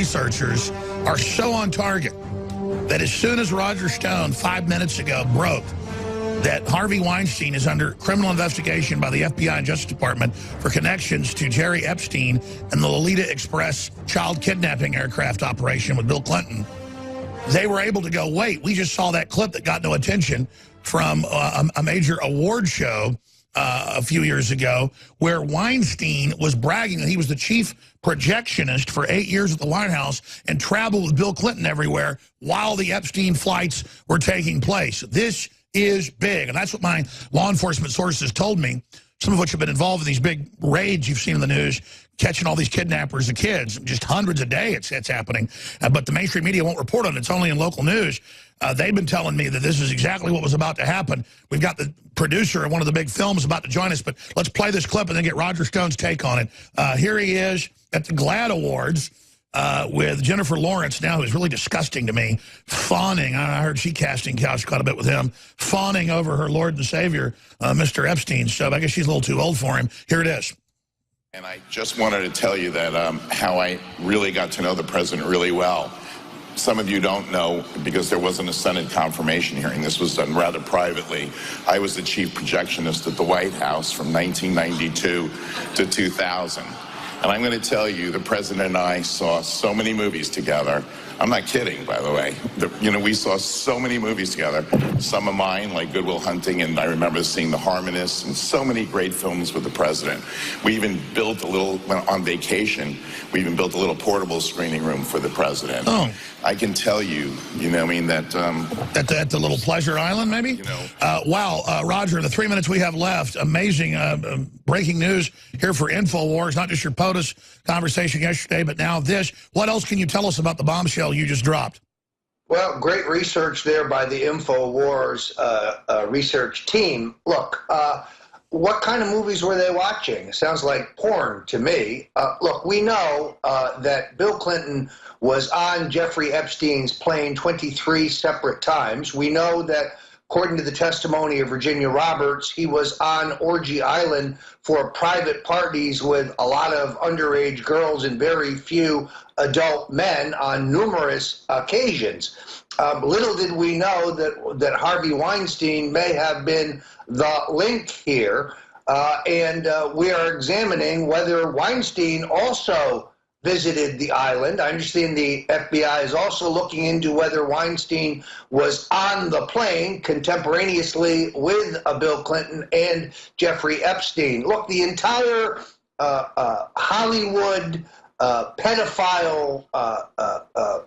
researchers are so on target that as soon as Roger Stone 5 minutes ago broke that Harvey Weinstein is under criminal investigation by the FBI and Justice Department for connections to Jerry Epstein and the Lolita Express child kidnapping aircraft operation with Bill Clinton, they were able to go, wait, we just saw that clip that got no attention from a major award show a few years ago where Weinstein was bragging that he was the chief projectionist for 8 years at the White House and traveled with Bill Clinton everywhere while the Epstein flights were taking place. This is big, and that's what my law enforcement sources told me, some of which have been involved in these big raids you've seen in the news, catching all these kidnappers of kids, just hundreds a day it's happening. But the mainstream media won't report on it. It's only in local news. They've been telling me that this is exactly what was about to happen. We've got the producer of one of the big films about to join us, but let's play this clip and then get Roger Stone's take on it. Here he is at the GLAAD Awards with Jennifer Lawrence now, who's really disgusting to me, fawning. I heard she casting couch quite a bit with him, fawning over her Lord and Savior, Mr. Epstein. So I guess she's a little too old for him. Here it is. And I just wanted to tell you that how I really got to know the president really well. Some of you don't know because there wasn't a Senate confirmation hearing. This was done rather privately. I was the chief projectionist at the White House from 1992 to 2000. And I'm going to tell you, the president and I saw so many movies together. I'm not kidding, by the way. We saw so many movies together. Some of mine, like Good Will Hunting, and I remember seeing The Harmonists, and so many great films with the president. We even built a little, on vacation, we even built a little portable screening room for the president. Oh. I can tell you, that... At the little Pleasure Island, maybe? Wow, Roger, the 3 minutes we have left, amazing breaking news here for INFOWARS, not just your POTUS conversation yesterday, but now this. What else can you tell us about the bombshell you just dropped? Well, great research there by the INFOWARS research team. Look, what kind of movies were they watching? It sounds like porn to me. Look, we know that Bill Clinton was on Jeffrey Epstein's plane 23 separate times. We know that, according to the testimony of Virginia Roberts, he was on Orgy Island for private parties with a lot of underage girls and very few adult men on numerous occasions. Little did we know that Harvey Weinstein may have been the link here, and we are examining whether Weinstein also visited the island. I understand the FBI is also looking into whether Weinstein was on the plane contemporaneously with Bill Clinton and Jeffrey Epstein. Look, the entire Hollywood pedophile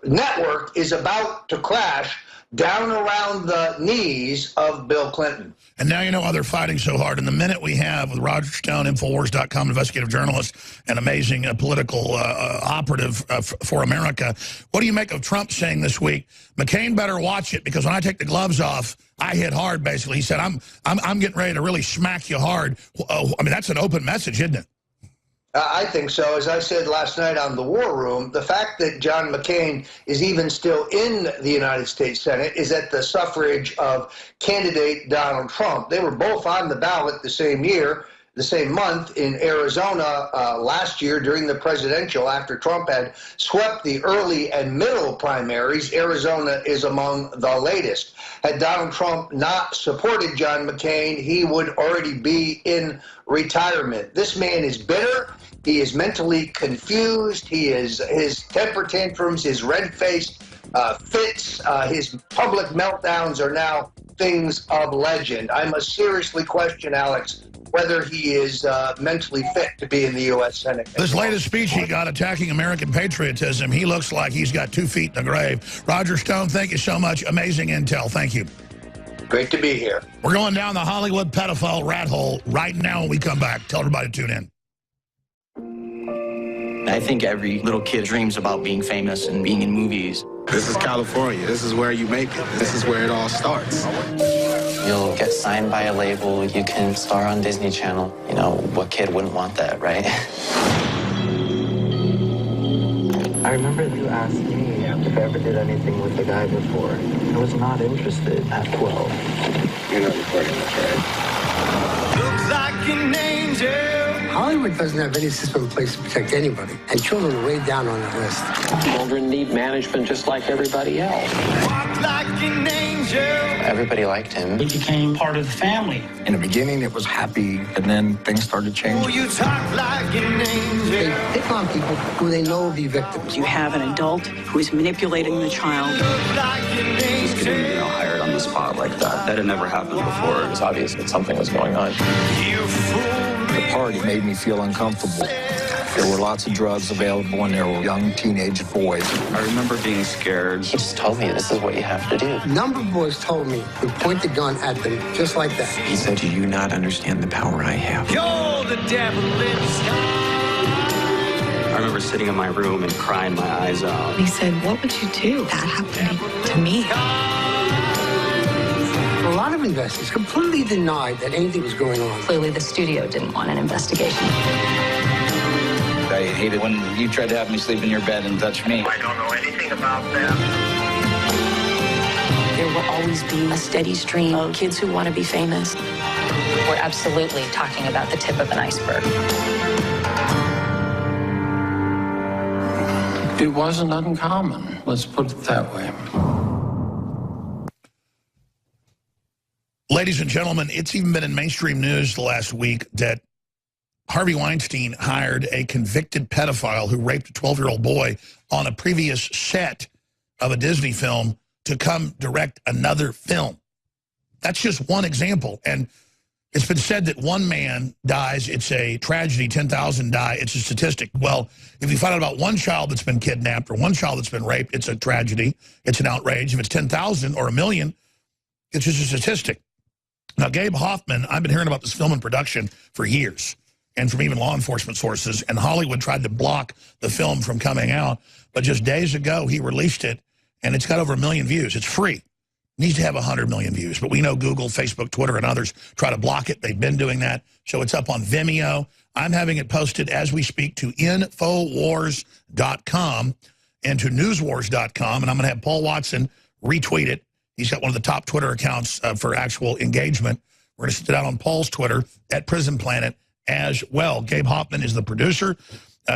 network is about to crash down around the knees of Bill Clinton. And now you know why they're fighting so hard. And the minute we have with Roger Stone, INFOWARS.com, investigative journalist, and amazing political operative for America, what do you make of Trump saying this week, McCain better watch it because when I take the gloves off, I hit hard, basically. He said, I'm getting ready to really smack you hard. I mean, that's an open message, isn't it? I think so. As I said last night on the War Room, the fact that John McCain is even still in the United States Senate is at the suffrage of candidate Donald Trump. They were both on the ballot the same year, the same month in Arizona last year during the presidential, after Trump had swept the early and middle primaries. Arizona is among the latest. Had Donald Trump not supported John McCain, he would already be in retirement. This man is bitter. He is mentally confused. His temper tantrums, his red-faced fits, his public meltdowns are now things of legend. I must seriously question, Alex, whether he is mentally fit to be in the U.S. Senate. This latest speech he got attacking American patriotism, he looks like he's got 2 feet in the grave. Roger Stone, thank you so much. Amazing intel. Thank you. Great to be here. We're going down the Hollywood pedophile rat hole right now when we come back. Tell everybody to tune in. I think every little kid dreams about being famous and being in movies. This is California. This is where you make it. This is where it all starts. You'll get signed by a label. You can star on Disney Channel. You know, what kid wouldn't want that, right? I remember you asked me if I ever did anything with the guy before. I was not interested at 12. You're not recording this, right? Looks like an angel. Hollywood doesn't have any system in place to protect anybody, and children are way down on that list. Children need management just like everybody else. Walk like an angel. Everybody liked him. He became part of the family. In the beginning, it was happy, and then things started changing. Oh, you talk like an angel. They pick on people who they know will be victims. You have an adult who is manipulating the child. Just getting hired on the spot like that. That had never happened before. It was obvious that something was going on. The party made me feel uncomfortable. There were lots of drugs available, and there were young teenage boys. I remember being scared. He just told me this is what you have to do. A number of boys told me to point the gun at them just like that. He said, "Do you not understand the power I have?" You're the devil in disguise. I remember sitting in my room and crying my eyes out. He said, what would you do? That happening to me. A lot of investors completely denied that anything was going on. Clearly, the studio didn't want an investigation. I hated when you tried to have me sleep in your bed and touch me. I don't know anything about them. There will always be a steady stream of kids who want to be famous. We're absolutely talking about the tip of an iceberg. It wasn't uncommon, let's put it that way. Ladies and gentlemen, it's even been in mainstream news the last week that Harvey Weinstein hired a convicted pedophile who raped a 12-year-old boy on a previous set of a Disney film to come direct another film. That's just one example. And it's been said that one man dies, it's a tragedy, 10,000 die, it's a statistic. Well, if you find out about one child that's been kidnapped or one child that's been raped, it's a tragedy, it's an outrage. If it's 10,000 or a million, it's just a statistic. Now, Gabe Hoffman, I've been hearing about this film in production for years, and from even law enforcement sources, and Hollywood tried to block the film from coming out, but just days ago, he released it, and it's got over 1 million views. It's free. It needs to have 100 million views, but we know Google, Facebook, Twitter, and others try to block it. They've been doing that, so it's up on Vimeo. I'm having it posted as we speak to INFOWARS.com and to NewsWars.com, and I'm going to have Paul Watson retweet it. He's got one of the top Twitter accounts for actual engagement. We're going to sit down on Paul's Twitter at Prison Planet as well. Gabe Hoffman is the producer.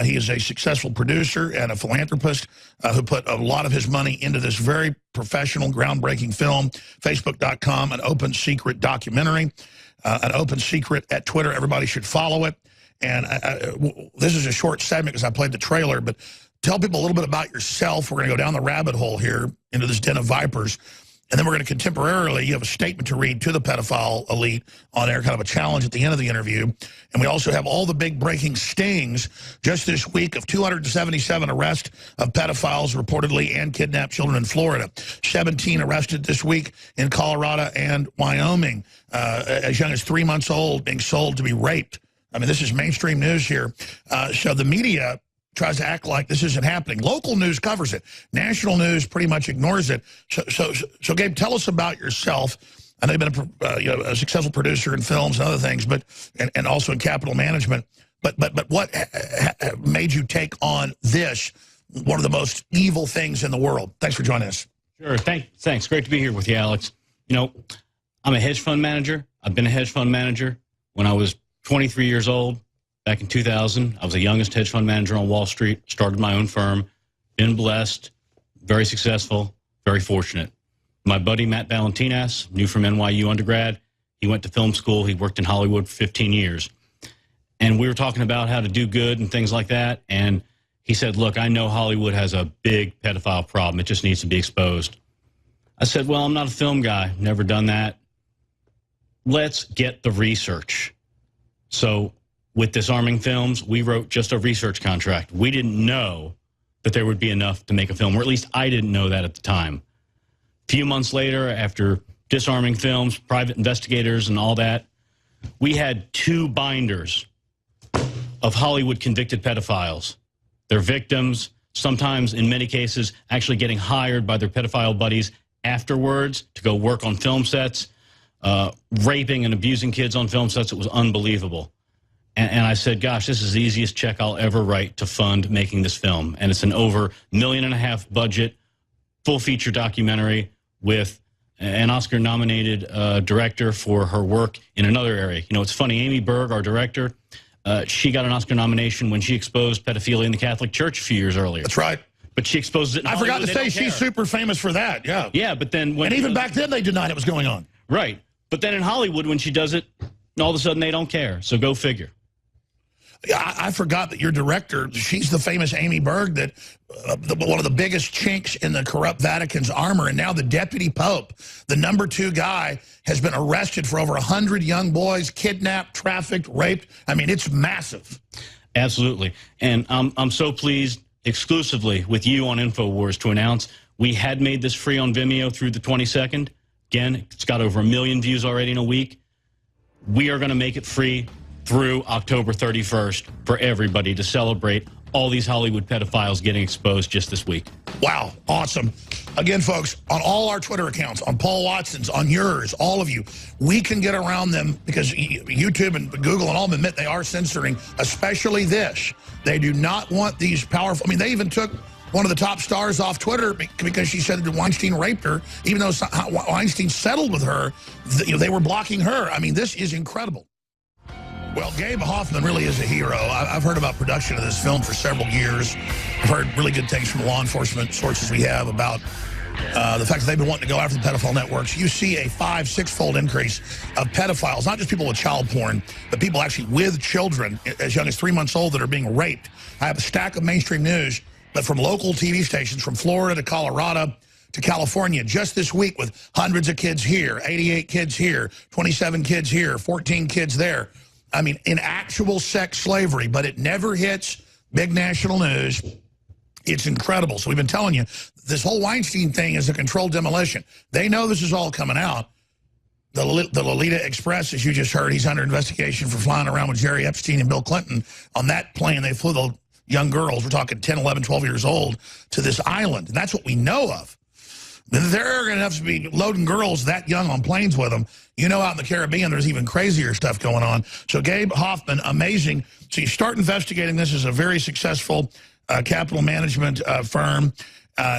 He is a successful producer and a philanthropist who put a lot of his money into this very professional, groundbreaking film. Facebook.com, an open secret documentary, an open secret at Twitter. Everybody should follow it. And this is a short segment because I played the trailer, but tell people a little bit about yourself. We're going to go down the rabbit hole here into this den of vipers. And then we're going to contemporarily, you have a statement to read to the pedophile elite on air, kind of a challenge at the end of the interview. And we also have all the big breaking stings just this week of 277 arrests of pedophiles reportedly and kidnapped children in Florida. 17 arrested this week in Colorado and Wyoming, as young as 3 months old, being sold to be raped. I mean, this is mainstream news here. So the media tries to act like this isn't happening. Local news covers it. National news pretty much ignores it. So Gabe, tell us about yourself. I know you've been a successful producer in films and other things, but and also in capital management. But what made you take on this, one of the most evil things in the world? Thanks for joining us. Sure. Thanks. Great to be here with you, Alex. You know, I'm a hedge fund manager. I've been a hedge fund manager when I was 23 years old. Back in 2000, I was the youngest hedge fund manager on Wall Street, started my own firm, been blessed, very successful, very fortunate. My buddy, Matt Valentinas, knew from NYU undergrad. He went to film school. He worked in Hollywood for 15 years. And we were talking about how to do good and things like that. And he said, look, I know Hollywood has a big pedophile problem. It just needs to be exposed. I said, well, I'm not a film guy. Never done that. Let's get the research. So with Disarming Films, we wrote just a research contract. We didn't know that there would be enough to make a film, or at least I didn't know that at the time. A few months later, after Disarming Films, private investigators and all that, we had 2 binders of Hollywood convicted pedophiles. Their victims, sometimes in many cases, actually getting hired by their pedophile buddies afterwards to go work on film sets, raping and abusing kids on film sets. It was unbelievable. And I said, gosh, this is the easiest check I'll ever write to fund making this film. And it's an over $1.5 million budget, full feature documentary with an Oscar-nominated director for her work in another area. You know, it's funny, Amy Berg, our director, She got an Oscar nomination when she exposed pedophilia in the Catholic Church a few years earlier. That's right. But she exposed it in I forgot to say, she's super famous for that, yeah. Yeah, but then when... And even back then, they denied it was going on. Right. But then in Hollywood, when she does it, all of a sudden they don't care. So go figure. I forgot that your director, she's the famous Amy Berg, that one of the biggest chinks in the corrupt Vatican's armor, and now the deputy pope, the #2 guy, has been arrested for over 100 young boys, kidnapped, trafficked, raped. I mean, it's massive. Absolutely. And I'm so pleased exclusively with you on InfoWars to announce we had made this free on Vimeo through the 22nd. Again, it's got over 1 million views already in a week. We are going to make it free through October 31st for everybody to celebrate all these Hollywood pedophiles getting exposed just this week. Wow, awesome. Again, folks, on all our Twitter accounts, on Paul Watson's, on yours, all of you, we can get around them because YouTube and Google and all admit they are censoring, especially this. They do not want these powerful... I mean, they even took one of the top stars off Twitter because she said that Weinstein raped her, even though Weinstein settled with her, they were blocking her. I mean, this is incredible. Well, Gabe Hoffman really is a hero. I've heard about production of this film for several years. I've heard really good things from law enforcement sources we have about the fact that they've been wanting to go after the pedophile networks. You see a 5-6-fold increase of pedophiles, not just people with child porn, but people actually with children as young as 3 months old that are being raped. I have a stack of mainstream news, but from local TV stations, from Florida to Colorado to California, just this week with hundreds of kids here, 88 kids here, 27 kids here, 14 kids there. I mean, in actual sex slavery, but it never hits big national news. It's incredible. So we've been telling you, this whole Weinstein thing is a controlled demolition. They know this is all coming out. The Lolita Express, as you just heard, he's under investigation for flying around with Jerry Epstein and Bill Clinton. On that plane, they flew the young girls, we're talking 10, 11, 12 years old, to this island. And that's what we know of. They're going to have to be loading girls that young on planes with them. You know, out in the Caribbean, there's even crazier stuff going on. So Gabe Hoffman, amazing. So you start investigating this as a very successful capital management firm.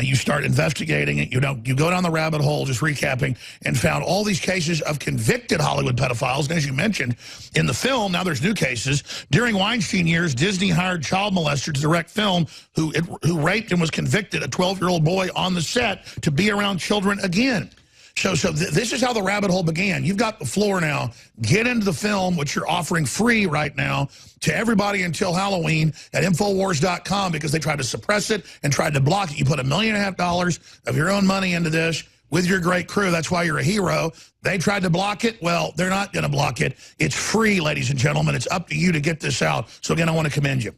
You start investigating it. You go down the rabbit hole, just recapping, and found all these cases of convicted Hollywood pedophiles. And as you mentioned, in the film, now there's new cases. During Weinstein years, Disney hired child molester to direct film who raped and was convicted a 12-year-old boy on the set to be around children again. So this is how the rabbit hole began. You've got the floor now. Get into the film, which you're offering free right now to everybody until Halloween at InfoWars.com because they tried to suppress it and tried to block it. You put $1.5 million of your own money into this with your great crew. That's why you're a hero. They tried to block it. Well, they're not going to block it. It's free, ladies and gentlemen. It's up to you to get this out. So, again, I want to commend you.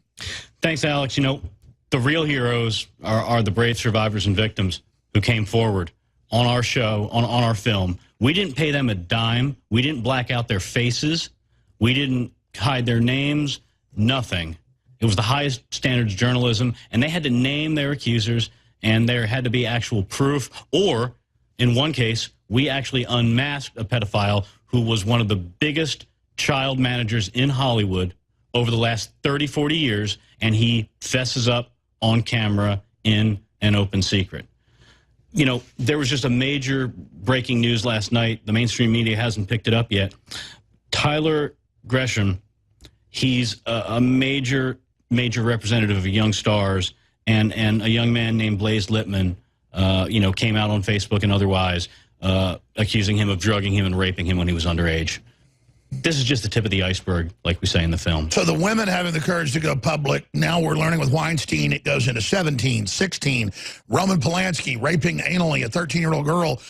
Thanks, Alex. You know, the real heroes are the brave survivors and victims who came forward on our show, on our film. We didn't pay them a dime. We didn't black out their faces. We didn't hide their names, nothing. It was the highest standards of journalism, and they had to name their accusers, and there had to be actual proof. Or, in one case, we actually unmasked a pedophile who was one of the biggest child managers in Hollywood over the last 30, 40 years, and he fesses up on camera in an open secret. You know, there was just a major breaking news last night. The mainstream media hasn't picked it up yet. Tyler Gresham, he's a major representative of young stars, and a young man named Blaze Lippman, you know, came out on Facebook and otherwise accusing him of drugging him and raping him when he was underage. This is just the tip of the iceberg, like we say in the film. So the women having the courage to go public, now we're learning with Weinstein, it goes into 17, 16. Roman Polanski raping anally a 13-year-old girl.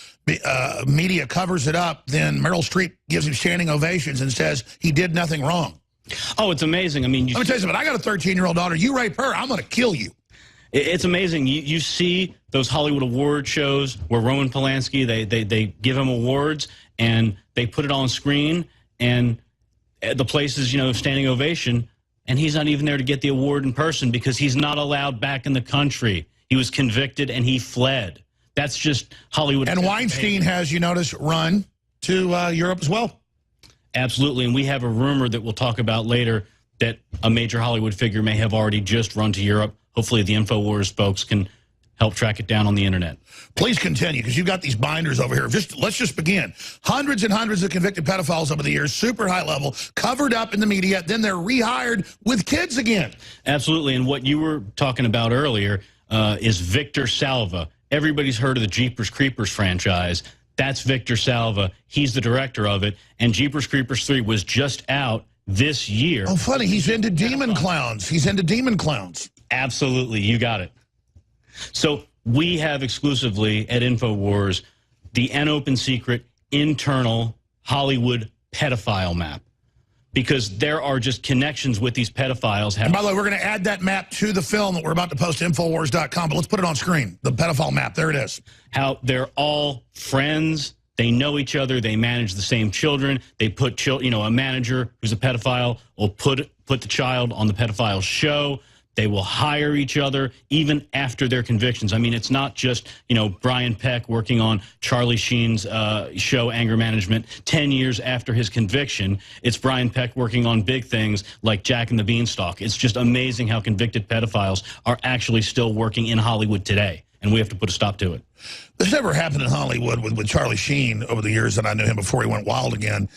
Media covers it up. Then Meryl Streep gives him standing ovations and says he did nothing wrong. Oh, it's amazing. I mean, let me tell you something. I got a 13-year-old daughter. You rape her, I'm going to kill you. It's amazing. You see those Hollywood award shows where Roman Polanski, they give him awards, and they put it on screen, and the place is, you know, standing ovation, and he's not even there to get the award in person because he's not allowed back in the country. He was convicted, and he fled. That's just Hollywood. And Weinstein has, you notice, run to Europe as well. Absolutely, and we have a rumor that we'll talk about later that a major Hollywood figure may have already just run to Europe. Hopefully the InfoWars folks can help track it down on the internet. Please continue, because you've got these binders over here. Let's just begin. Hundreds and hundreds of convicted pedophiles over the years, super high level, covered up in the media, then they're rehired with kids again. Absolutely, and what you were talking about earlier is Victor Salva. Everybody's heard of the Jeepers Creepers franchise. That's Victor Salva. He's the director of it, and Jeepers Creepers 3 was just out this year. Oh, funny, he's into demon clowns. He's into demon clowns. Absolutely, you got it. So we have exclusively at INFOWARS the open secret internal Hollywood pedophile map, because there are just connections with these pedophiles. And by the way, we're going to add that map to the film that we're about to post to INFOWARS.com, but let's put it on screen, the pedophile map. There it is. How they're all friends. They know each other. They manage the same children. They put, a manager who's a pedophile will put the child on the pedophile show. They will hire each other even after their convictions. I mean, it's not just, Brian Peck working on Charlie Sheen's show Anger Management 10 years after his conviction. It's Brian Peck working on big things like Jack and the Beanstalk. It's just amazing how convicted pedophiles are actually still working in Hollywood today, and we have to put a stop to it. This never happened in Hollywood with Charlie Sheen over the years that I knew him before he went wild again.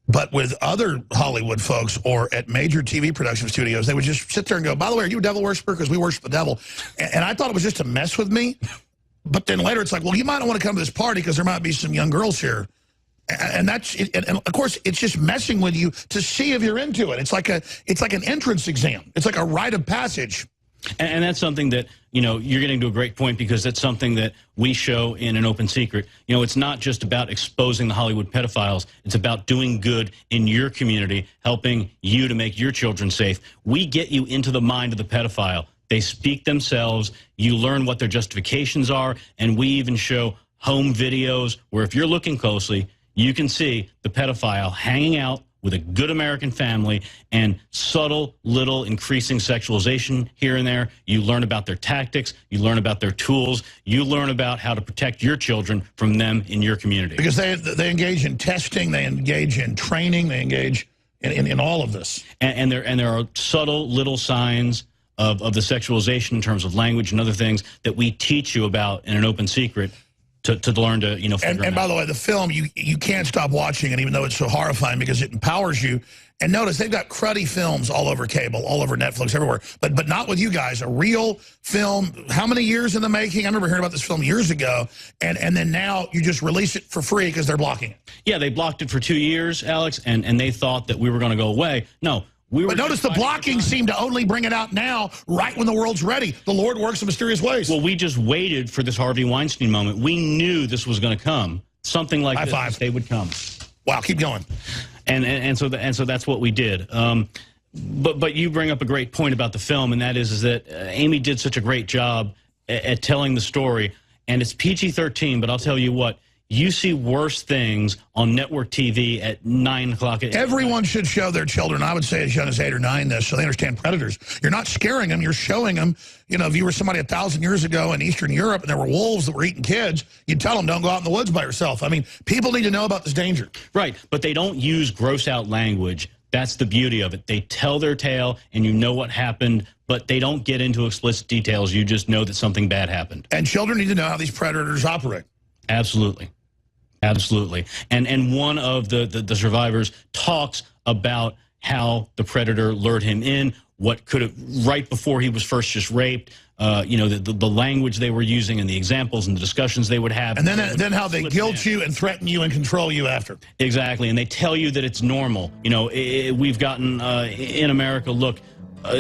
But with other Hollywood folks or at major TV production studios, they would just sit there and go, by the way, are you a devil worshiper? Because we worship the devil. And I thought it was just to mess with me. But then later it's like, well, you might not want to come to this party because there might be some young girls here. And that's and of course, it's just messing with you to see if you're into it. It's like an entrance exam. It's like a rite of passage. And that's something that, you're getting to a great point, because that's something that we show in an open secret. It's not just about exposing the Hollywood pedophiles. It's about doing good in your community, helping you to make your children safe. We get you into the mind of the pedophile. They speak themselves. You learn what their justifications are. And we even show home videos where if you're looking closely, you can see the pedophile hanging out with a good American family, and subtle little increasing sexualization here and there. You learn about their tactics. You learn about their tools. You learn about how to protect your children from them in your community. Because they engage in testing, they engage in training, they engage in all of this. And there are subtle little signs of the sexualization in terms of language and other things that we teach you about in an open secret to learn to, figure and by the way, the film, you can't stop watching it, even though it's so horrifying, because it empowers you. And notice they've got cruddy films all over cable, all over Netflix, everywhere. But not with you guys. A real film, how many years in the making? I remember hearing about this film years ago. And then now you just release it for free because they're blocking it. Yeah, they blocked it for 2 years, Alex, and they thought that we were going to go away. No. But notice the blocking seemed to only bring it out now, right when the world's ready. The Lord works in mysterious ways. Well, we just waited for this Harvey Weinstein moment. We knew this was going to come. Something like this, they would come. Wow, keep going. And so that's what we did. But you bring up a great point about the film, and that is that Amy did such a great job at telling the story. And it's PG-13, but I'll tell you what. You see worse things on network TV at 9 o'clock. Everyone should show their children, I would say as young as 8 or 9, this, so they understand predators. You're not scaring them, you're showing them. If you were somebody 1,000 years ago in Eastern Europe and there were wolves that were eating kids, you'd tell them, don't go out in the woods by yourself. I mean, people need to know about this danger. Right, but they don't use gross out language. That's the beauty of it. They tell their tale, and you know what happened, but they don't get into explicit details. You just know that something bad happened. And children need to know how these predators operate. Absolutely. Absolutely. And one of the survivors talks about how the predator lured him in, what could have, right before he was first just raped, the language they were using and the examples and the discussions they would have. And then how they guilt you and threaten you and control you after. Exactly. And they tell you that it's normal. We've gotten, in America, look,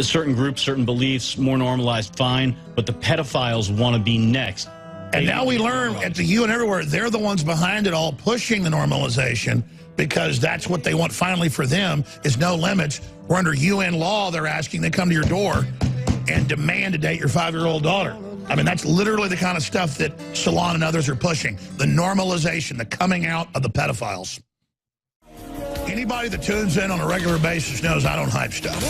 certain groups, certain beliefs, more normalized, fine, but the pedophiles want to be next. And now we learn at the UN everywhere, they're the ones behind it all, pushing the normalization, because that's what they want finally for them is no limits. We're under UN law, they're asking, they come to your door and demand to date your 5-year-old daughter. I mean, that's literally the kind of stuff that Salon and others are pushing. The normalization, the coming out of the pedophiles. Anybody that tunes in on a regular basis knows I don't hype stuff.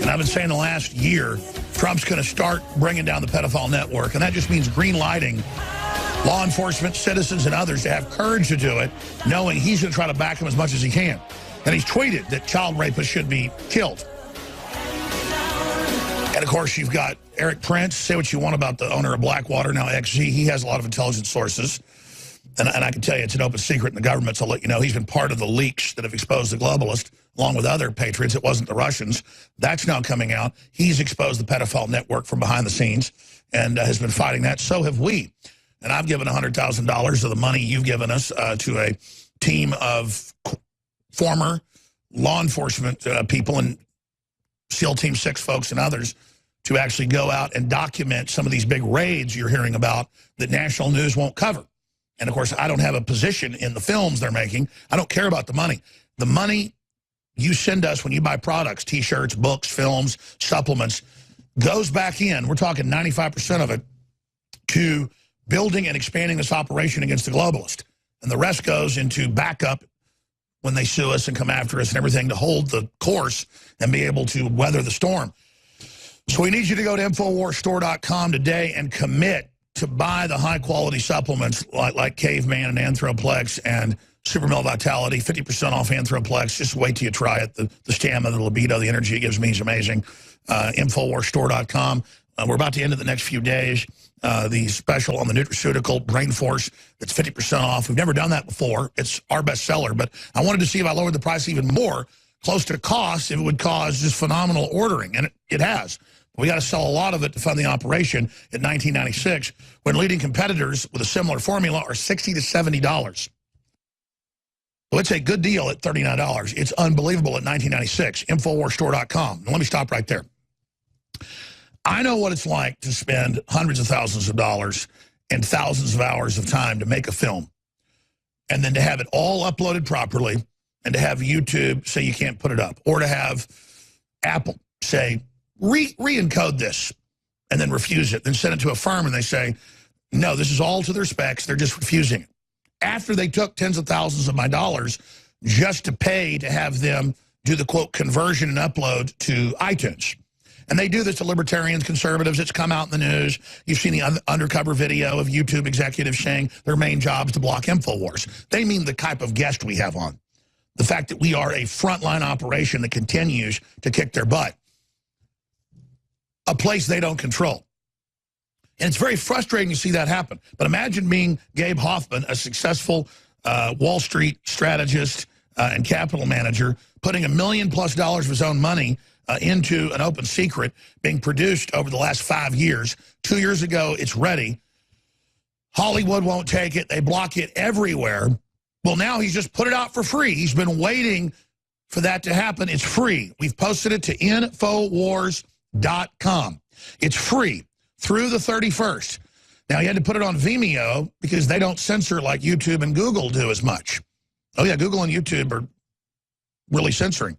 And I've been saying the last year, Trump's going to start bringing down the pedophile network. And that just means green lighting law enforcement, citizens, and others to have courage to do it, knowing he's going to try to back them as much as he can. And he's tweeted that child rapists should be killed. And, of course, you've got Eric Prince. Say what you want about the owner of Blackwater, now XZ. He has a lot of intelligence sources. And I can tell you it's an open secret in the government, so I'll let you know. He's been part of the leaks that have exposed the globalists, along with other patriots. It wasn't the Russians. That's now coming out. He's exposed the pedophile network from behind the scenes and has been fighting that. So have we. And I've given $100,000 of the money you've given us to a team of former law enforcement people and SEAL Team 6 folks and others to actually go out and document some of these big raids you're hearing about that national news won't cover. And, of course, I don't have a position in the films they're making. I don't care about the money. The money you send us when you buy products, T-shirts, books, films, supplements, goes back in. We're talking 95% of it to building and expanding this operation against the globalist. And the rest goes into backup when they sue us and come after us and everything to hold the course and be able to weather the storm. So we need you to go to InfoWarsStore.com today and commit to buy the high-quality supplements like Caveman and Anthroplex and Super Male Vitality, 50% off Anthroplex. Just wait till you try it. The stamina, the libido, the energy it gives me is amazing. InfoWarsStore.com. We're about to end it the next few days. The special on the nutraceutical Brain Force that's 50% off. We've never done that before. It's our best seller, but I wanted to see if I lowered the price even more, close to cost, if it would cause just phenomenal ordering, and it has. We got to sell a lot of it to fund the operation at $19.96, when leading competitors with a similar formula are $60 to $70. So it's a good deal at $39. It's unbelievable at $19.96. InfoWarsStore.com. Let me stop right there. I know what it's like to spend hundreds of thousands of dollars and thousands of hours of time to make a film, and then to have it all uploaded properly, and to have YouTube say you can't put it up, or to have Apple say, re-encode this, and then refuse it, then send it to a firm and they say, no, this is all to their specs, they're just refusing it. After they took tens of thousands of my dollars just to pay to have them do the, quote, conversion and upload to iTunes. And they do this to libertarians, conservatives. It's come out in the news. You've seen the undercover video of YouTube executives saying their main job is to block InfoWars. They mean the type of guest we have on. The fact that we are a frontline operation that continues to kick their butt. A place they don't control. And it's very frustrating to see that happen. But imagine being Gabe Hoffman, a successful Wall Street strategist and capital manager, putting $1 million+ of his own money into an open secret being produced over the last 5 years. 2 years ago, it's ready. Hollywood won't take it. They block it everywhere. Well, now he's just put it out for free. He's been waiting for that to happen. It's free. We've posted it to InfoWars.com. It's free through the 31st. Now, you had to put it on Vimeo because they don't censor like YouTube and Google do as much. Oh, yeah, Google and YouTube are really censoring.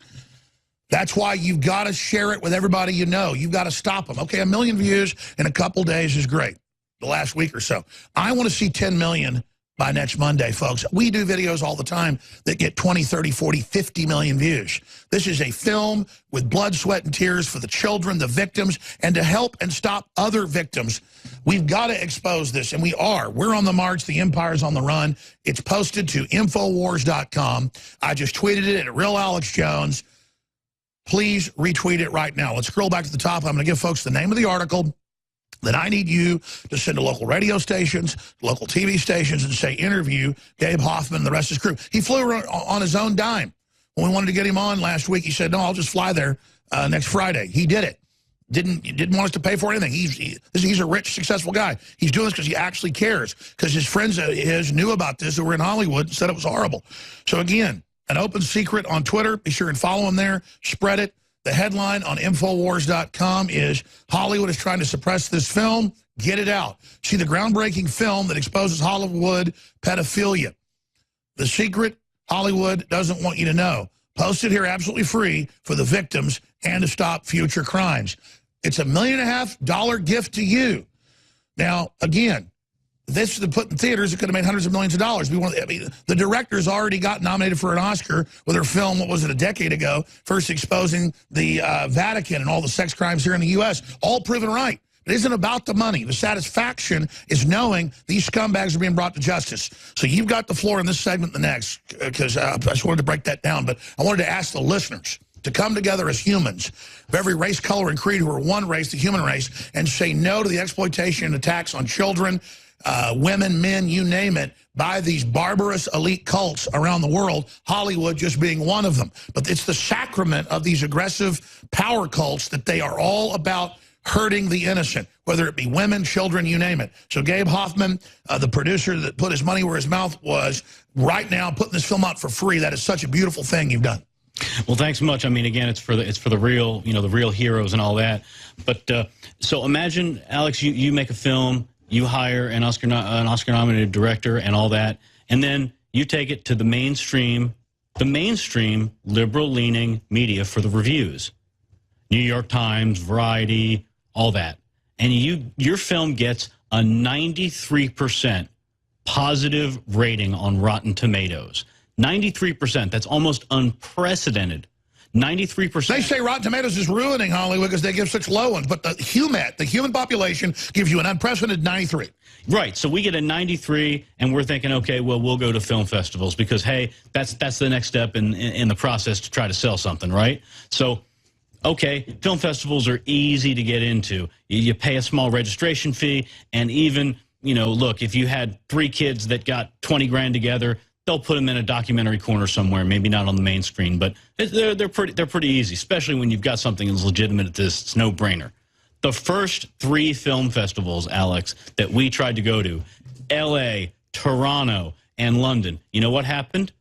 That's why you've got to share it with everybody you know. You've got to stop them. Okay, 1 million views in a couple days is great, the last week or so. I want to see 10 million by next Monday, folks. We do videos all the time that get 20, 30, 40, 50 million views. This is a film with blood, sweat, and tears for the children, the victims, and to help and stop other victims. We've got to expose this, and we are. We're on the march. The empire's on the run. It's posted to Infowars.com. I just tweeted it at Real Alex Jones. Please retweet it right now. Let's scroll back to the top. I'm going to give folks the name of the article. Then I need you to send to local radio stations, local TV stations, and say, interview Gabe Hoffman and the rest of his crew. He flew on his own dime. When we wanted to get him on last week, he said, no, I'll just fly there next Friday. He did it. Didn't want us to pay for anything. He's a rich, successful guy. He's doing this because he actually cares, because his friends of his knew about this who were in Hollywood and said it was horrible. So, again, an open secret on Twitter. Be sure and follow him there. Spread it. The headline on Infowars.com is, Hollywood is trying to suppress this film. Get it out. See the groundbreaking film that exposes Hollywood pedophilia. The secret Hollywood doesn't want you to know. Post it here absolutely free for the victims and to stop future crimes. It's $1.5 million gift to you. Now, again, this is put in theaters. It could have made hundreds of millions of dollars. The director's already got nominated for an Oscar with her film, what was it, a decade ago, first exposing the Vatican and all the sex crimes here in the U.S., all proven right. It isn't about the money. The satisfaction is knowing these scumbags are being brought to justice. So you've got the floor in this segment, the next, because I just wanted to break that down. But I wanted to ask the listeners, to come together as humans of every race, color, and creed who are one race, the human race, and say no to the exploitation and attacks on children, women, men, you name it, by these barbarous elite cults around the world, Hollywood just being one of them. But it's the sacrament of these aggressive power cults that they are all about hurting the innocent, whether it be women, children, you name it. So Gabe Hoffman, the producer that put his money where his mouth was, right now putting this film out for free. That is such a beautiful thing you've done. Well, thanks so much. I mean, again, it's for the real, the real heroes and all that. But so imagine, Alex, you make a film, you hire an Oscar-nominated director and all that, and then you take it to the mainstream liberal-leaning media for the reviews, New York Times, Variety, all that, and your film gets a 93% positive rating on Rotten Tomatoes. 93%. That's almost unprecedented. 93%. They say Rotten Tomatoes is ruining Hollywood because they give such low ones, but the human population gives you an unprecedented 93. Right. So we get a 93, and we're thinking, okay, well, we'll go to film festivals because, hey, that's the next step in the process to try to sell something, right? So, okay, film festivals are easy to get into. You pay a small registration fee, and even, look, if you had 3 kids that got 20 grand together, they'll put them in a documentary corner somewhere, maybe not on the main screen, but they're pretty easy, especially when you've got something as legitimate as this. It's no-brainer. The first 3 film festivals, Alex, that we tried to go to, L.A., Toronto, and London, you know what happened?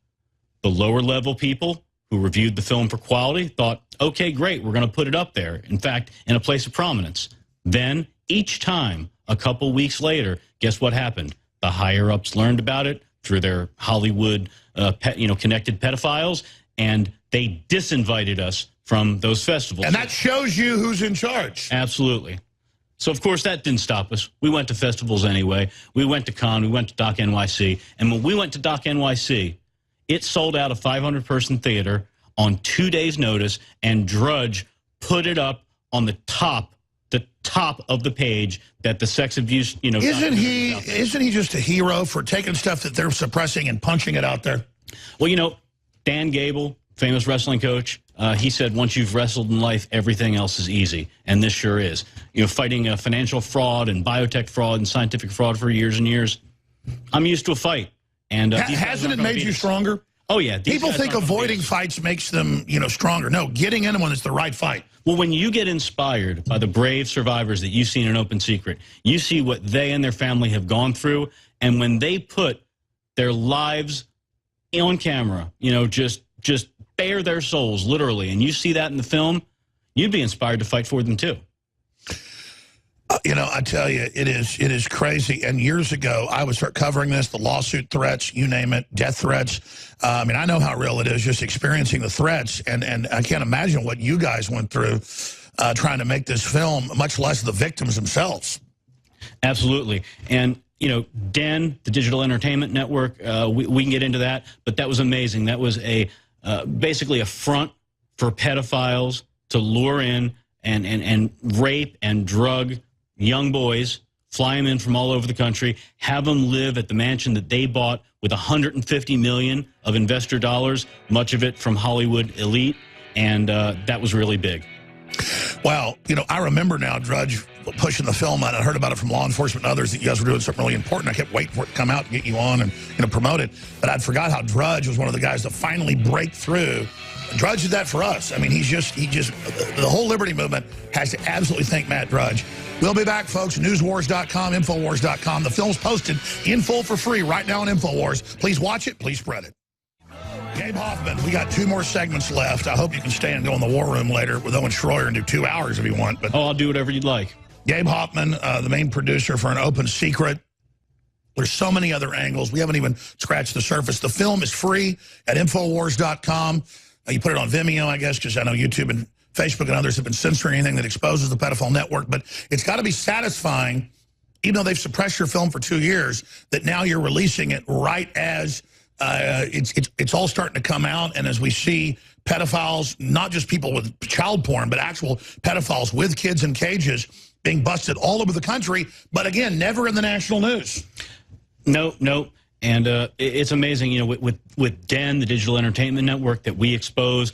The lower-level people who reviewed the film for quality thought, okay, great, we're going to put it up there, in fact, in a place of prominence. Then, each time, a couple weeks later, guess what happened? The higher-ups learned about it through their Hollywood, connected pedophiles, and they disinvited us from those festivals. And that shows you who's in charge. Absolutely. So, of course, that didn't stop us. We went to festivals anyway. We went to Cannes. We went to Doc NYC. And when we went to Doc NYC, it sold out a 500-person theater on 2 days' notice, and Drudge put it up on the top of the page that the sex abuse, Isn't he just a hero for taking stuff that they're suppressing and punching it out there? Well, Dan Gable, famous wrestling coach, he said once you've wrestled in life, everything else is easy, and this sure is. Fighting financial fraud and biotech fraud and scientific fraud for years and years. I'm used to a fight. And hasn't it made you stronger? Oh, yeah. People think avoiding fights makes them, stronger. No, getting into one is the right fight. Well, when you get inspired by the brave survivors that you see in An Open Secret, you see what they and their family have gone through, and when they put their lives on camera, just bare their souls, literally, and you see that in the film, you'd be inspired to fight for them, too. I tell you, it is crazy. And years ago, I would start covering this, the lawsuit threats, you name it, death threats. I know how real it is just experiencing the threats. And I can't imagine what you guys went through trying to make this film, much less the victims themselves. Absolutely. And, DEN, the Digital Entertainment Network, we can get into that. But that was amazing. That was basically a front for pedophiles to lure in and rape and drug young boys, fly them in from all over the country, have them live at the mansion that they bought with $150 million of investor dollars, much of it from Hollywood elite, and that was really big. Well, I remember now Drudge pushing the film out. I heard about it from law enforcement and others that you guys were doing something really important. I kept waiting for it to come out and get you on and promote it. But I'd forgot how Drudge was one of the guys to finally break through. Drudge did that for us. I mean, he just the whole Liberty movement has to absolutely thank Matt Drudge. We'll be back, folks. Newswars.com, Infowars.com. The film's posted in full for free right now on Infowars. Please watch it. Please spread it. Gabe Hoffman, we got 2 more segments left. I hope you can stay and go in the war room later with Owen Schroyer and do 2 hours if you want. But I'll do whatever you'd like. Gabe Hoffman, the main producer for An Open Secret. There's so many other angles. We haven't even scratched the surface. The film is free at Infowars.com. You put it on Vimeo, I guess, because I know YouTube and Facebook and others have been censoring anything that exposes the pedophile network. But it's got to be satisfying, even though they've suppressed your film for 2 years, that now you're releasing it right as it's all starting to come out. And as we see pedophiles, not just people with child porn, but actual pedophiles with kids in cages being busted all over the country. But again, never in the national news. No. And it's amazing, with DEN, the Digital Entertainment Network, that we expose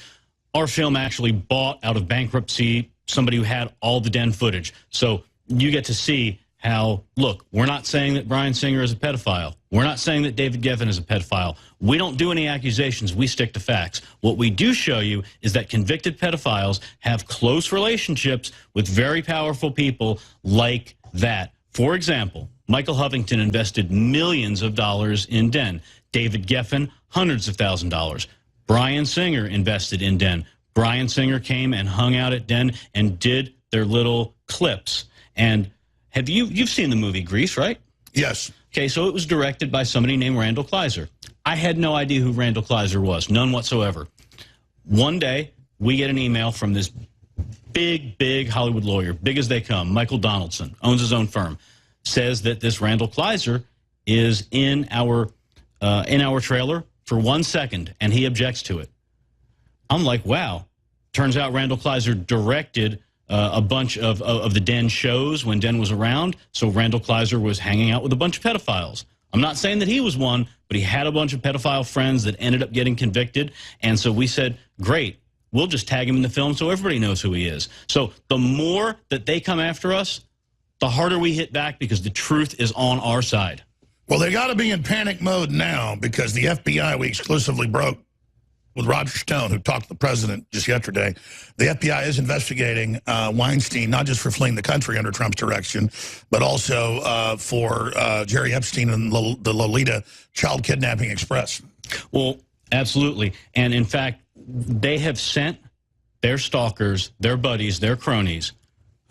our film actually bought out of bankruptcy somebody who had all the den footage. So you get to see how, look, we're not saying that Bryan Singer is a pedophile. We're not saying that David Geffen is a pedophile. We don't do any accusations. We stick to facts. What we do show you is that convicted pedophiles have close relationships with very powerful people like that. For example, Michael Hovington invested millions of dollars in Den. David Geffen, hundreds of thousands of dollars. Bryan Singer invested in Den. Bryan Singer came and hung out at Den and did their little clips. And you've seen the movie Grease, right? Yes. Okay, so it was directed by somebody named Randall Kleiser. I had no idea who Randall Kleiser was, none whatsoever. One day, we get an email from this big Hollywood lawyer, big as they come, Michael Donaldson, owns his own firm, says that this Randall Kleiser is in our trailer for 1 second, and he objects to it. I'm like, wow. Turns out Randall Kleiser directed a bunch of the Den shows when Den was around, so Randall Kleiser was hanging out with a bunch of pedophiles. I'm not saying that he was one, but he had a bunch of pedophile friends that ended up getting convicted, and so we said, great, we'll just tag him in the film so everybody knows who he is. So the more that they come after us, the harder we hit back because the truth is on our side. Well, they got to be in panic mode now because the FBI, we exclusively broke with Roger Stone, who talked to the president just yesterday. The FBI is investigating Weinstein, not just for fleeing the country under Trump's direction, but also for Jerry Epstein and the Lolita Child Kidnapping Express. Well, absolutely. And in fact, they have sent their stalkers, their buddies, their cronies,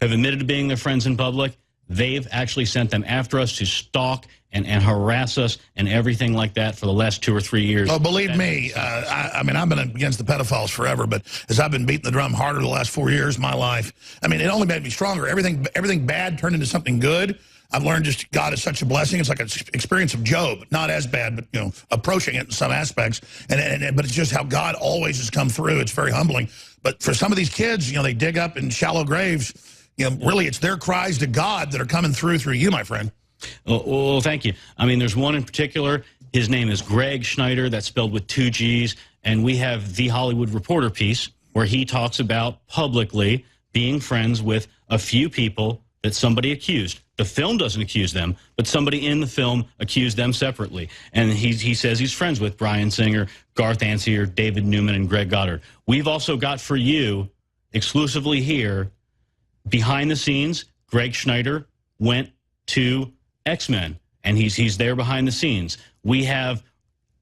have admitted to being their friends in public. They've actually sent them after us to stalk and harass us and everything like that for the last 2 or 3 years. Oh, believe me, I mean, I've been against the pedophiles forever, but as I've been beating the drum harder the last 4 years of my life, I mean, it only made me stronger. Everything bad turned into something good. I've learned just God is such a blessing. It's like an experience of Job, not as bad, but, you know, approaching it in some aspects. But it's just how God always has come through. It's very humbling. But for some of these kids, you know, they dig up in shallow graves. You know, really, it's their cries to God that are coming through you, my friend. Well, thank you. I mean, there's one in particular. His name is Greg Schneider. That's spelled with 2 G's. And we have the Hollywood Reporter piece where he talks about publicly being friends with a few people that somebody accused. The film doesn't accuse them, but somebody in the film accused them separately. And he says he's friends with Bryan Singer, Garth Ancier, David Newman, and Greg Goddard. We've also got for you, exclusively here, behind the scenes, Greg Schneider went to X-Men, and he's there behind the scenes. We have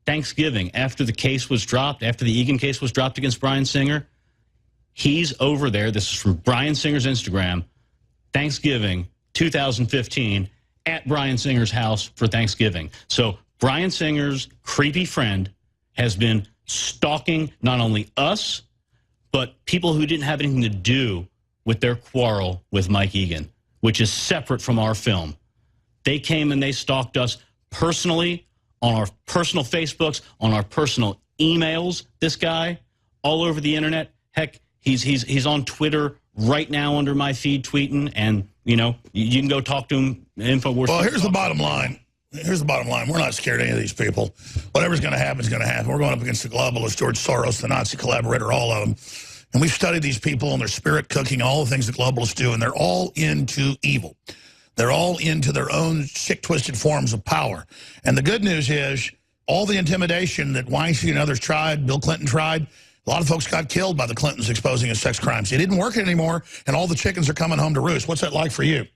Thanksgiving, after the case was dropped, after the Egan case was dropped against Bryan Singer, he's over there. This is from Bryan Singer's Instagram, Thanksgiving 2015, at Bryan Singer's house for Thanksgiving. So Bryan Singer's creepy friend has been stalking not only us, but people who didn't have anything to do with their quarrel with Mike Egan, which is separate from our film. They came and they stalked us personally on our personal Facebooks, on our personal emails, this guy, all over the internet. Heck, he's on Twitter right now under my feed tweeting, and, you know, you can go talk to him. InfoWars. Well, here's the bottom line. Here's the bottom line. We're not scared of any of these people. Whatever's going to happen is going to happen. We're going up against the globalists, George Soros, the Nazi collaborator, all of them. And we've studied these people and their spirit cooking, all the things that globalists do, and they're all into evil. They're all into their own sick, twisted forms of power. And the good news is all the intimidation that Weinstein and others tried, Bill Clinton tried, a lot of folks got killed by the Clintons exposing his sex crimes. It didn't work anymore, and all the chickens are coming home to roost. What's that like for you?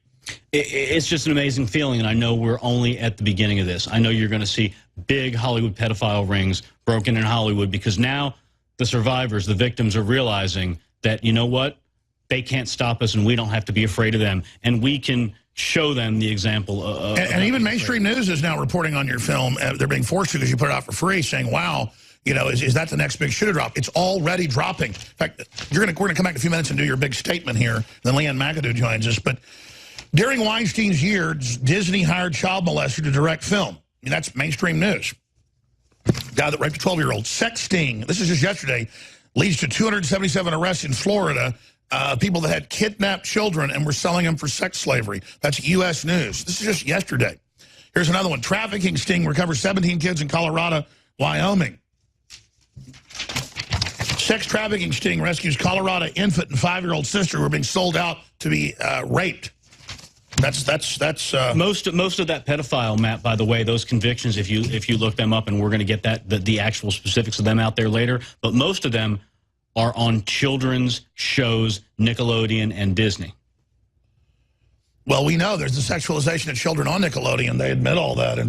It's just an amazing feeling, and I know we're only at the beginning of this. I know you're going to see big Hollywood pedophile rings broken in Hollywood because now the survivors, the victims, are realizing that, you know what, they can't stop us and we don't have to be afraid of them, and we can show them the example of and even mainstream news is now reporting on your film. They're being forced to because you put it out for free, saying, wow, you know, is that the next big shooter drop? It's already dropping. In fact, we're going to come back in a few minutes and do your big statement here. Then Leanne McAdoo joins us. But during Weinstein's years, Disney hired child molester to direct film. I mean, that's mainstream news. Guy that raped a 12-year-old. Sexting, this is just yesterday, leads to 277 arrests in Florida. People that had kidnapped children and were selling them for sex slavery. That's U.S. News. This is just yesterday. Here's another one. Trafficking sting recovers 17 kids in Colorado, Wyoming. Sex trafficking sting rescues Colorado infant and 5-year-old sister who are being sold out to be raped. That's most of that pedophile, Matt, by the way, those convictions, if you look them up, and we're going to get the actual specifics of them out there later, but most of them are on children's shows, Nickelodeon and Disney. Well, we know there's the sexualization of children on Nickelodeon. They admit all that,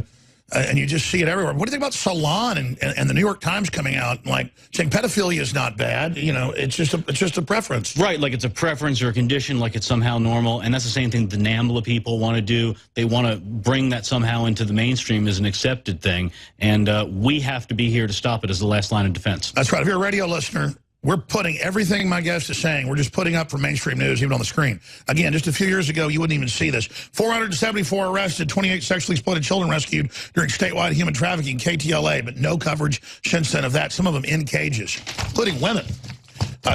and you just see it everywhere. What do you think about Salon and the New York Times coming out like saying pedophilia is not bad? You know, it's just a preference. Right, like it's a preference or a condition, like it's somehow normal. And that's the same thing the NAMBLA people want to do. They want to bring that somehow into the mainstream as an accepted thing. And we have to be here to stop it as the last line of defense. That's right. If you're a radio listener, we're putting everything my guest is saying, we're just putting up for mainstream news, even on the screen. Again, just a few years ago, you wouldn't even see this. 474 arrested, 28 sexually exploited children rescued during statewide human trafficking, KTLA, but no coverage since then of that, some of them in cages, including women.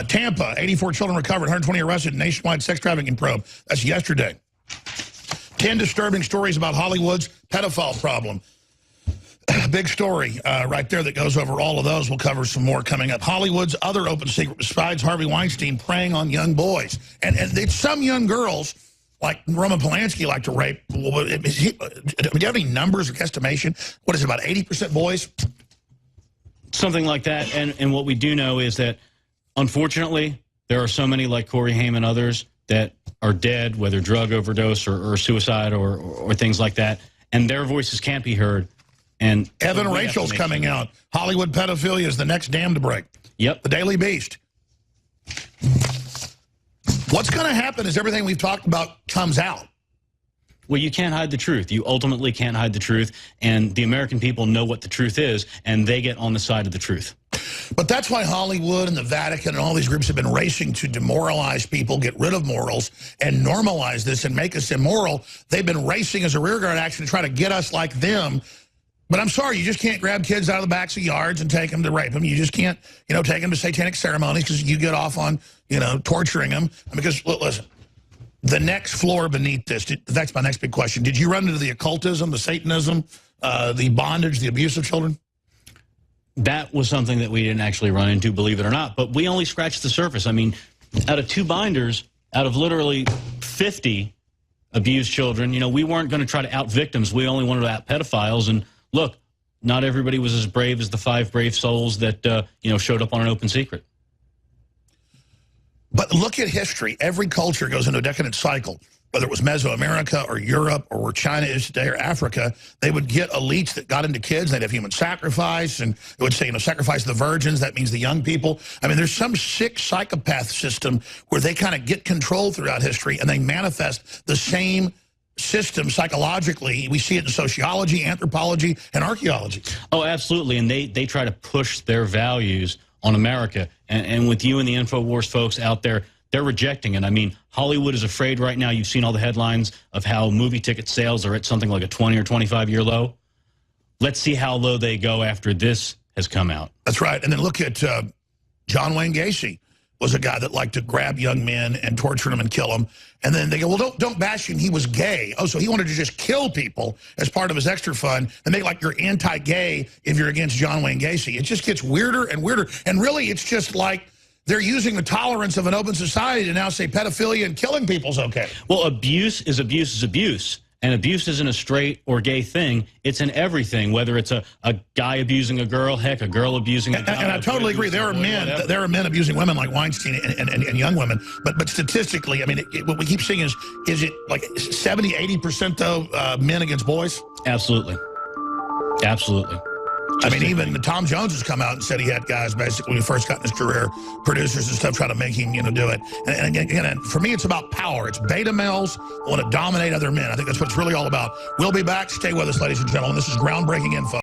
Tampa, 84 children recovered, 120 arrested, nationwide sex trafficking probe. That's yesterday. 10 disturbing stories about Hollywood's pedophile problem. Big story right there that goes over all of those. We'll cover some more coming up. Hollywood's other open secret besides Harvey Weinstein preying on young boys. And it's some young girls, like Roman Polanski, like to rape. Do you have any numbers or estimation? What is it, about 80% boys? Something like that. And what we do know is that, unfortunately, there are so many like Corey Haim and others that are dead, whether drug overdose or suicide or things like that. And their voices can't be heard. And Evan Rachel's coming out. Hollywood pedophilia is the next dam to break. Yep. The Daily Beast. What's going to happen is everything we've talked about comes out. Well, you can't hide the truth. You ultimately can't hide the truth. And the American people know what the truth is, and they get on the side of the truth. But that's why Hollywood and the Vatican and all these groups have been racing to demoralize people, get rid of morals, and normalize this and make us immoral. They've been racing as a rearguard action to try to get us like them. But I'm sorry, you just can't grab kids out of the backs of yards and take them to rape them. You just can't, take them to satanic ceremonies because you get off on, torturing them. Because, listen, the next floor beneath this, that's my next big question. Did you run into the occultism, the Satanism, the bondage, the abuse of children? That was something that we didn't actually run into, believe it or not. But we only scratched the surface. I mean, out of 2 binders, out of literally 50 abused children, we weren't going to try to out victims. We only wanted to out pedophiles. And look, not everybody was as brave as the 5 brave souls that, showed up on an open secret. But look at history. Every culture goes into a decadent cycle, whether it was Mesoamerica or Europe or where China is today or Africa. They would get elites that got into kids. They'd have human sacrifice, and it would say, sacrifice the virgins. That means the young people. I mean, there's some sick psychopath system where they kind of get control throughout history, and they manifest the same system psychologically. We see it in sociology, anthropology, and archaeology. Oh, absolutely. And they try to push their values on America. And with you and the InfoWars folks out there, they're rejecting it. I mean, Hollywood is afraid right now. You've seen all the headlines of how movie ticket sales are at something like a 20 or 25-year low. Let's see how low they go after this has come out. That's right. And then look at John Wayne Gacy. Was a guy that liked to grab young men and torture them and kill them. And then they go, well, don't bash him. He was gay. Oh, so he wanted to just kill people as part of his extra fun and make like you're anti-gay if you're against John Wayne Gacy. It just gets weirder and weirder. And really, it's just like they're using the tolerance of an open society to now say pedophilia and killing people's okay. Well, abuse is abuse is abuse. And abuse isn't a straight or gay thing. It's in everything, whether it's a guy abusing a girl, heck, a girl abusing a guy. And I totally agree. There are men abusing women like Weinstein and young women. But statistically, I mean, what we keep seeing is it like 70, 80% though men against boys? Absolutely. Absolutely. I mean, even Tom Jones has come out and said he had guys basically when he first got in his career, producers and stuff, trying to make him, do it. And again, for me, it's about power. It's beta males want to dominate other men. I think that's what it's really all about. We'll be back. Stay with us, ladies and gentlemen. This is groundbreaking info.